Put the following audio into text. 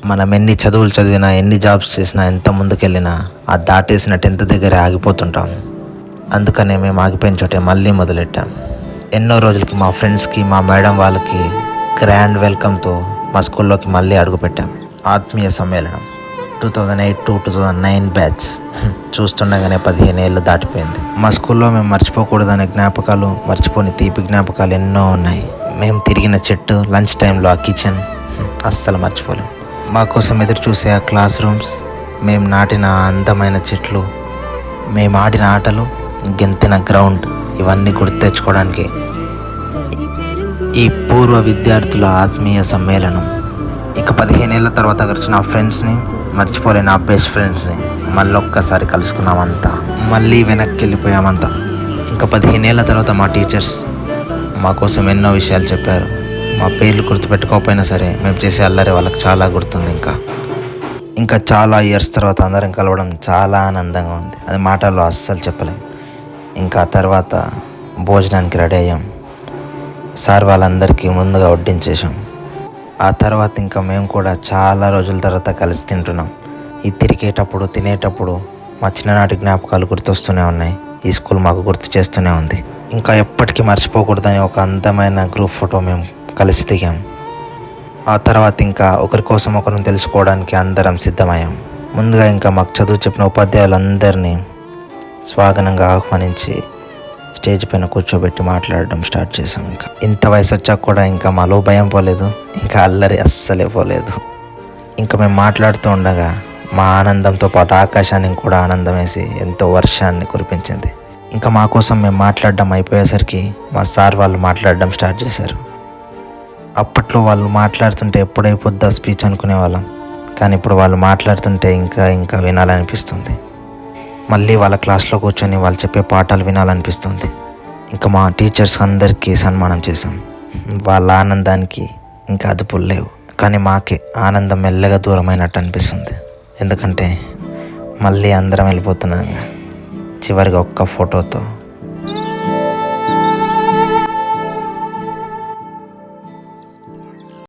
మనం ఎన్ని చదువులు చదివినా, ఎన్ని జాబ్స్ చేసినా, ఎంత ముందుకెళ్ళినా ఆ దాటేసిన 10th దగ్గరే ఆగిపోతుంటాం. అందుకనే మేము ఆగిపోయిన చోటే మళ్ళీ మొదలెట్టాం. ఎన్నో రోజులకి మా ఫ్రెండ్స్కి, మా మేడం వాళ్ళకి గ్రాండ్ వెల్కమ్తో మా స్కూల్లోకి మళ్ళీ అడుగుపెట్టాం. ఆత్మీయ సమ్మేళనం 2008 to 2009 బ్యాచ్. చూస్తుండగానే 15 ఏళ్ళు దాటిపోయింది. మా స్కూల్లో మేము మర్చిపోకూడదనే జ్ఞాపకాలు, మర్చిపోని తీపి జ్ఞాపకాలు ఎన్నో ఉన్నాయి. మేము తిరిగిన చెట్టు, లంచ్ టైంలో ఆ కిచెన్ అస్సలు మర్చిపోలేం. మా కోసం ఎదురు చూసే ఆ క్లాస్ రూమ్స్, మేము నాటిన అందమైన చెట్లు, మేము ఆడిన ఆటలు, గెంతిన గ్రౌండ్, ఇవన్నీ గుర్తు తెచ్చుకోవడానికి ఈ పూర్వ విద్యార్థుల ఆత్మీయ సమ్మేళనం. ఇక 15 ఏళ్ళ తర్వాత కలిసిన ఆ ఫ్రెండ్స్ని, మర్చిపోలేని ఆ బెస్ట్ ఫ్రెండ్స్ని మళ్ళొక్కసారి కలుసుకున్నామంతా. మళ్ళీ వెనక్కి వెళ్ళిపోయామంతా. ఇంకా 15 ఏళ్ళ తర్వాత మా టీచర్స్ మా కోసం ఎన్నో విషయాలు చెప్పారు. మా పేర్లు గుర్తుపెట్టుకోకపోయినా సరే మేము చేసే అల్లరి వాళ్ళకి చాలా గుర్తుంది. ఇంకా చాలా ఇయర్స్ తర్వాత అందరం కలవడం చాలా ఆనందంగా ఉంది. అది మాటల్లో అస్సలు చెప్పలేం. ఇంకా తర్వాత భోజనానికి రెడీ అయ్యాం. సార్ వాళ్ళందరికీ ముందుగా వడ్డించేసాం. ఆ తర్వాత ఇంకా మేము కూడా చాలా రోజుల తర్వాత కలిసి తింటున్నాం. ఈ తిరిగేటప్పుడు, తినేటప్పుడు మా చిన్ననాటి జ్ఞాపకాలు గుర్తొస్తూనే ఉన్నాయి. ఈ స్కూల్ మాకు గుర్తు చేస్తూనే ఉంది. ఇంకా ఎప్పటికీ మర్చిపోకూడదని ఒక అందమైన గ్రూప్ ఫోటో మేము కలిసి దిగాం. ఆ తర్వాత ఇంకా ఒకరి కోసం ఒకరిని తెలుసుకోవడానికి అందరం సిద్ధమయ్యాం. ముందుగా ఇంకా మాకు చదువు చెప్పిన ఉపాధ్యాయులందరినీ స్వాగతంగా ఆహ్వానించి స్టేజ్ పైన కూర్చోబెట్టి మాట్లాడడం స్టార్ట్ చేసాం. ఇంకా ఇంత వయసు వచ్చాక కూడా ఇంకా మాలో భయం పోలేదు, ఇంకా అల్లరి అస్సలే పోలేదు. ఇంకా మేము మాట్లాడుతూ ఉండగా మా ఆనందంతో పాటు ఆకాశానికి కూడా ఆనందం వేసి ఎంతో వర్షాన్ని కురిపించింది. ఇంకా మా కోసం మేము మాట్లాడడం అయిపోయేసరికి మా సార్ వాళ్ళు మాట్లాడడం స్టార్ట్ చేశారు. అప్పట్లో వాళ్ళు మాట్లాడుతుంటే ఎప్పుడైపోద్దా స్పీచ్ అనుకునేవాళ్ళం, కానీ ఇప్పుడు వాళ్ళు మాట్లాడుతుంటే ఇంకా ఇంకా వినాలనిపిస్తుంది. మళ్ళీ వాళ్ళ క్లాస్లో కూర్చొని వాళ్ళు చెప్పే పాఠాలు వినాలనిపిస్తుంది. ఇంకా మా టీచర్స్ అందరికీ సన్మానం చేశాం. వాళ్ళ ఆనందానికి ఇంకా అదుపులు లేవు. కానీ మాకే ఆనందం మెల్లగా దూరమైనట్టు అనిపిస్తుంది. ఎందుకంటే మళ్ళీ అందరం వెళ్ళిపోతున్నాం. చివరిగా ఒక్క ఫోటోతో